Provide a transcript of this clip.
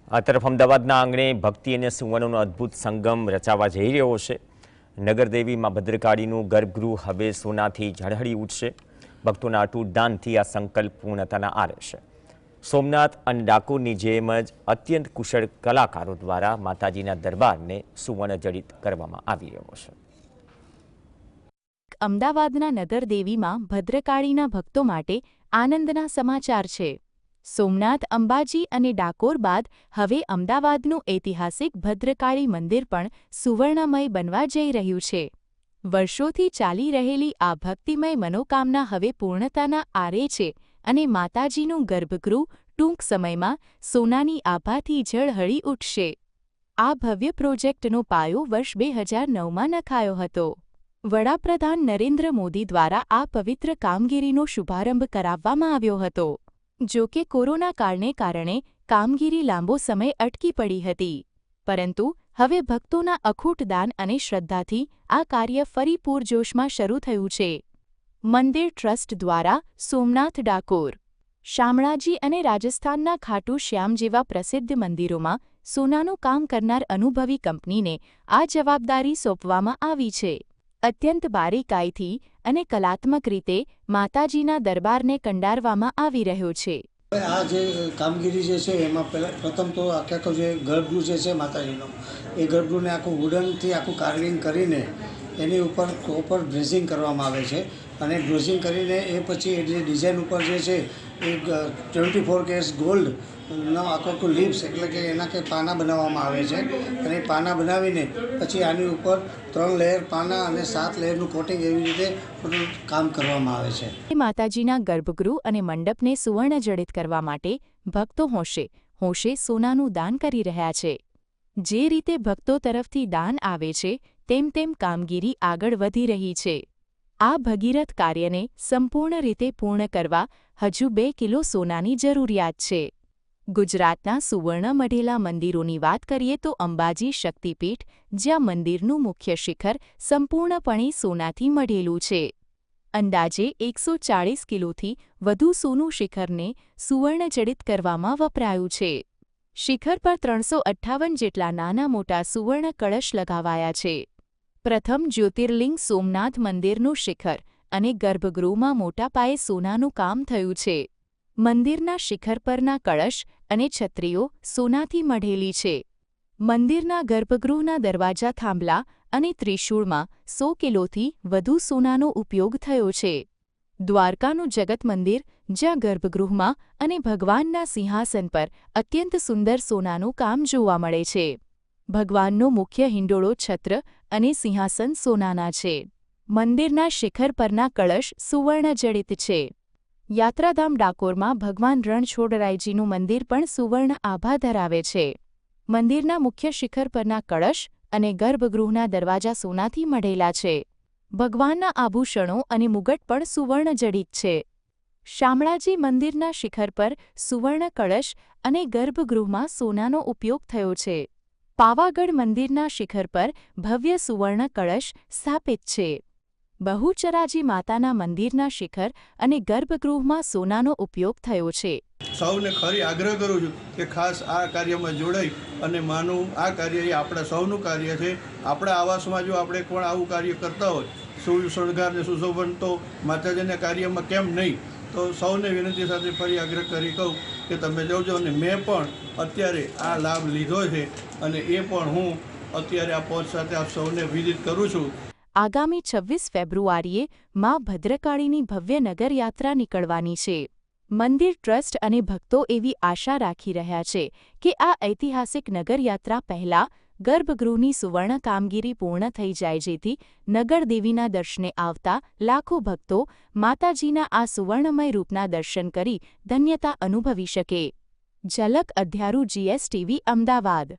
આ તરફ અમદાવાદના આંગણે ભક્તિ અને સુવર્ણનો અદ્ભુત સંગમ રચાવા જઈ રહ્યો છે। નગરદેવી માં ભદ્રકાળીનું ગર્ભગૃહ હવે સોનાથી ઝળહળી ઉઠશે। ભક્તોના અટૂટ દાનથી આ સંકલ્પ પૂર્ણતાના આરે છે। સોમનાથ અને ડાકોરની જેમ જ અત્યંત કુશળ કલાકારો દ્વારા માતાજીના દરબારને સુવર્ણ જડિત કરવામાં આવી રહ્યો છે। અમદાવાદના નગરદેવીમાં ભદ્રકાળીના ભક્તો માટે આનંદના સમાચાર છે। સોમનાથ, અંબાજી અને ડાકોર બાદ હવે અમદાવાદનું ઐતિહાસિક ભદ્રકાળી મંદિર પણ સુવર્ણમય બનવા જઈ રહ્યું છે। વર્ષોથી ચાલી રહેલી આ ભક્તિમય મનોકામના હવે પૂર્ણતાના આરે છે અને માતાજીનું ગર્ભગૃહ ટૂંક સમયમાં સોનાની આભાથી ઝળહળી ઉઠશે। આ ભવ્ય પ્રોજેક્ટનો પાયો વર્ષ 2009માં નખાયો હતો। વડાપ્રધાન નરેન્દ્ર મોદી દ્વારા આ પવિત્ર કામગીરીનો શુભારંભ કરાવવામાં આવ્યો હતો। જો કે કોરોના કાળને કારણે કામગીરી લાંબો સમય અટકી પડી હતી, પરંતુ હવે ભક્તોના અખૂટ દાન અને શ્રદ્ધાથી આ કાર્ય ફરી પૂરજોશમાં શરૂ થયું છે। મંદિર ટ્રસ્ટ દ્વારા સોમનાથ, ડાકોર, શામળાજી અને રાજસ્થાનના ખાટુ શ્યામ જેવા પ્રસિદ્ધ મંદિરોમાં સોનાનું કામ કરનાર અનુભવી કંપનીને આ જવાબદારી સોંપવામાં આવી છે। અત્યંત બારીકાઈથી અને કલાત્મક રીતે માતાજીના દરબારને કંડારવામાં આવી રહ્યો છે। આ જે કામગીરી જે છે એમાં પ્રથમ તો આખો જે ગર્ભગૃહ જે છે માતાજીનો, એ ગર્ભગૃહને આખું વુડનથી આખું કાર્વિંગ કરીને એની ઉપર પ્રોપર ડ્રેસિંગ કરવામાં આવે છે અને ડ્રેસિંગ કરીને એ પછી એ જે ડિઝાઇન ઉપર જે છે એ 24 કેરેટ ગોલ્ડનો આખો લીવ્સ એટલે કે એના કે પાના બનાવવામાં આવે છે અને એ પાના બનાવીને પછી આની ઉપર 3 લેયર પાના અને 7 લેયરનું કોટિંગ એવી રીતે કામ કરવામાં આવે છે। માતાજીના ગર્ભગૃહ અને મંડપને સુવર્ણ જડિત કરવા માટે ભક્તો હોંશે સોનાનું દાન કરી રહ્યા છે। જે રીતે ભક્તો તરફથી દાન આવે છે તેમ કામગીરી આગળ વધી રહી છે। આ ભગીરથ કાર્યને સંપૂર્ણ રીતે પૂર્ણ કરવા હજુ 2 કિલો સોનાની જરૂરિયાત છે। ગુજરાતના સુવર્ણ મઢેલા મંદિરોની વાત કરીએ તો અંબાજી શક્તિપીઠ, જ્યાં મંદિરનું મુખ્ય શિખર સંપૂર્ણપણે સોનાથી મઢેલું છે। અંદાજે 140 કિલોથી વધુ સોનું શિખરને સુવર્ણ જડિત કરવામાં વપરાયું છે। શિખર પર 358 જેટલા નાના મોટા સુવર્ણ કળશ લગાવાયા છે। પ્રથમ જ્યોતિર્લિંગ સોમનાથ મંદિરનું શિખર અને ગર્ભગૃહમાં મોટા પાયે સોનાનું કામ થયું છે। મંદિરના શિખર પરના કળશ અને છત્રીઓ સોનાથી મઢેલી છે। મંદિરના ગર્ભગૃહના દરવાજા, થાંભલા અને ત્રિશૂળમાં 100 કિલોથી વધુ સોનાનો ઉપયોગ થયો છે। દ્વારકાનું જગત મંદિર, જ્યાં ગર્ભગૃહમાં અને ભગવાનના સિંહાસન પર અત્યંત સુંદર સોનાનું કામ જોવા મળે છે। ભગવાનનો મુખ્ય હિંડોળો, છત્ર અને સિંહાસન સોનાના છે। મંદિરના શિખર પરના કળશ સુવર્ણ જડિત છે। યાત્રાધામ ડાકોરમાં ભગવાન રણછોડરાયજીનું મંદિર પણ સુવર્ણ આભા ધરાવે છે। મંદિરના મુખ્ય શિખર પરના કળશ અને ગર્ભગૃહના દરવાજા સોનાથી મઢેલા છે। ભગવાનના આભૂષણો અને મુગટ પણ સુવર્ણ જડિત છે। શામળાજી મંદિરના શિખર પર સુવર્ણ કળશ અને ગર્ભગૃહમાં સોનાનો ઉપયોગ થયો છે। પાવાગઢ મંદિરના શિખર પર ભવ્ય સુવર્ણ કળશ સ્થાપિત છે। બહુચરાજી માતાના મંદિરના શિખર અને ગર્ભગૃહમાં સોનાનો ઉપયોગ થયો છે। સૌને ખરી આગ્રહ કરું છું કે ખાસ આ કાર્યમાં જોડાઈ અને માનું આ કાર્ય એ આપણા સૌનું કાર્ય છે। આપણા આવાસમાં જો આપણે પણ આવું કાર્ય કરતા હોય, શણગાર ને સુશોભન, તો માતાજીના કાર્યમાં કેમ નહીં? તો સૌને વિનંતી સાથે ફરી આગ્રહ કરી કહું કે તમે જજો। અને મેં પણ અત્યારે આ લાભ લીધો છે અને એ પણ હું અત્યારે આ પહોંચ સાથે આપ સૌને વિદિત કરું છું। આગામી 26 ફેબ્રુઆરીએ મા ભદ્રકાળીની ભવ્ય નગરયાત્રા નીકળવાની છે। મંદિર ટ્રસ્ટ અને ભક્તો એવી આશા રાખી રહ્યા છે કે આ ઐતિહાસિક નગરયાત્રા પહેલા ગર્ભગૃહની સુવર્ણ કામગીરી પૂર્ણ થઈ જાય, જેથી નગરદેવીના દર્શને આવતા લાખો ભક્તો માતાજીના આ સુવર્ણમય રૂપના દર્શન કરી ધન્યતા અનુભવી શકે। ઝલક અધ્યારું, GSTV, અમદાવાદ।